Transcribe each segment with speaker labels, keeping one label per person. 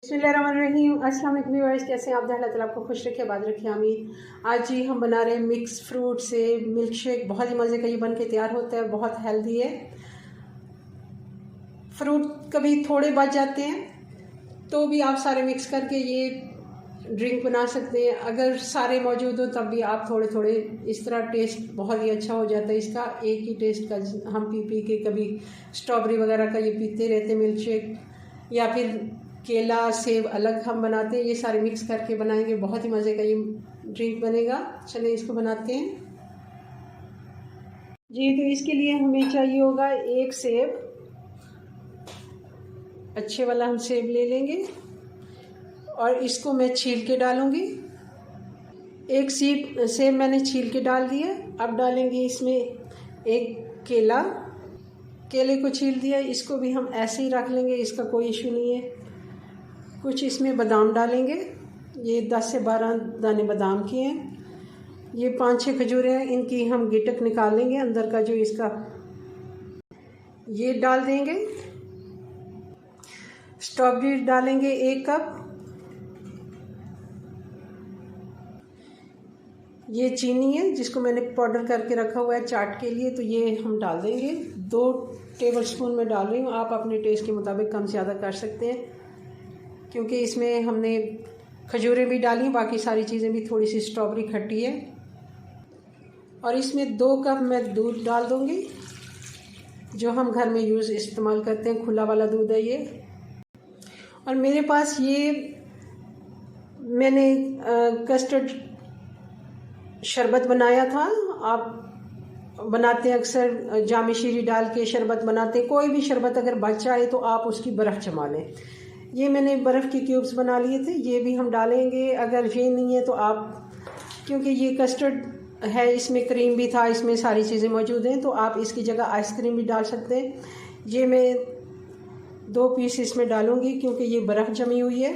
Speaker 1: बिस्मिल्लाहिर्रहमानिर्रहीम। अस्सलाम वालेकुम व्यूअर्स, कैसे हैं आप? अल्लाह ताला आपको खुश रखे, आबाद रखे, आमीन। आज जी हम बना रहे हैं मिक्स फ्रूट से मिल्क शेक। बहुत ही मज़े का ये बन के तैयार होता है, बहुत हेल्दी है। फ्रूट कभी थोड़े बच जाते हैं तो भी आप सारे मिक्स करके ये ड्रिंक बना सकते हैं। अगर सारे मौजूद हो तब भी आप थोड़े थोड़े, इस तरह टेस्ट बहुत ही अच्छा हो जाता है इसका। एक ही टेस्ट का हम पी के कभी स्ट्रॉबेरी वगैरह का ये पीते रहते हैं मिल्क शेक, या फिर केला सेब अलग हम बनाते हैं। ये सारे मिक्स करके बनाएंगे, बहुत ही मज़े का ये ड्रिंक बनेगा। चलिए इसको बनाते हैं जी। तो इसके लिए हमें चाहिए होगा एक सेब, अच्छे वाला हम सेब ले लेंगे और इसको मैं छील के डालूंगी। एक सेब मैंने छील के डाल दिया। अब डालेंगे इसमें एक केला, केले को छील दिया, इसको भी हम ऐसे ही रख लेंगे, इसका कोई इशू नहीं है। कुछ इसमें बादाम डालेंगे, ये 10 से 12 दाने बादाम के हैं। ये 5-6 खजूरें हैं, इनकी हम गिटक निकाल लेंगे, अंदर का जो इसका, ये डाल देंगे। स्ट्रॉबेरी डालेंगे 1 कप। ये चीनी है जिसको मैंने पाउडर करके रखा हुआ है चाट के लिए, तो ये हम डाल देंगे। 2 टेबलस्पून में डाल रही हूँ, आप अपने टेस्ट के मुताबिक कम ज़्यादा कर सकते हैं, क्योंकि इसमें हमने खजूरें भी डाली, बाकी सारी चीज़ें भी, थोड़ी सी स्ट्रॉबेरी खट्टी है। और इसमें 2 कप मैं दूध डाल दूँगी, जो हम घर में इस्तेमाल करते हैं, खुला वाला दूध है ये। और मेरे पास ये मैंने कस्टर्ड शरबत बनाया था। आप बनाते हैं अक्सर जाम शीरी डाल के शरबत बनाते हैं। कोई भी शरबत अगर बच जाए तो आप उसकी बर्फ़ जमा लें। ये मैंने बर्फ़ के क्यूब्स बना लिए थे, ये भी हम डालेंगे। अगर ये नहीं है तो आप, क्योंकि ये कस्टर्ड है, इसमें क्रीम भी था, इसमें सारी चीज़ें मौजूद हैं, तो आप इसकी जगह आइसक्रीम भी डाल सकते हैं। ये मैं 2 पीस इसमें डालूँगी, क्योंकि ये बर्फ़ जमी हुई है,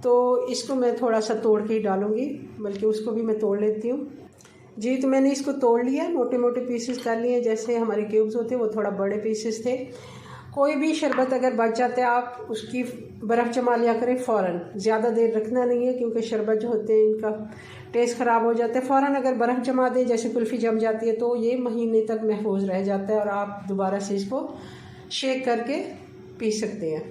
Speaker 1: तो इसको मैं थोड़ा सा तोड़ के ही डालूँगी, बल्कि उसको भी मैं तोड़ लेती हूँ जी। तो मैंने इसको तोड़ लिया, मोटे मोटे पीसेस कर लिए, जैसे हमारे क्यूब्स होते हैं, वो थोड़ा बड़े पीसेस थे। कोई भी शरबत अगर बच जाता है, आप उसकी बर्फ़ जमा लिया करें फ़ौरन, ज़्यादा देर रखना नहीं है, क्योंकि शरबत जो होते हैं इनका टेस्ट ख़राब हो जाता है। फ़ौरन अगर बर्फ़ जमा दें, जैसे कुल्फ़ी जम जाती है, तो ये महीने तक महफूज रह जाता है और आप दोबारा से इसको शेक करके पी सकते हैं।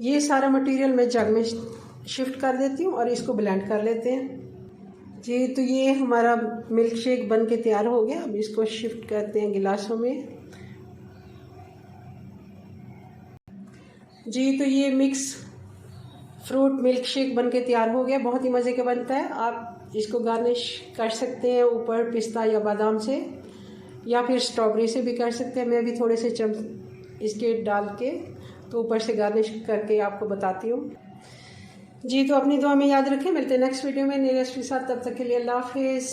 Speaker 1: ये सारा मटेरियल मैं जग में शिफ्ट कर देती हूँ और इसको ब्लेंड कर लेते हैं जी। तो ये हमारा मिल्क शेक बन के तैयार हो गया। अब इसको शिफ्ट करते हैं गिलासों में जी। तो ये मिक्स फ्रूट मिल्क शेक बन के तैयार हो गया, बहुत ही मज़े का बनता है। आप इसको गार्निश कर सकते हैं ऊपर पिस्ता या बादाम से, या फिर स्ट्रॉबेरी से भी कर सकते हैं। मैं भी थोड़े से चम्मच इसके डाल के तो ऊपर से गार्निश करके आपको बताती हूँ जी। तो अपनी दुआ में याद रखें, मिलते हैं नेक्स्ट वीडियो में नई रेसिपी के साथ। तब तक के लिए अल्लाह हाफिज़।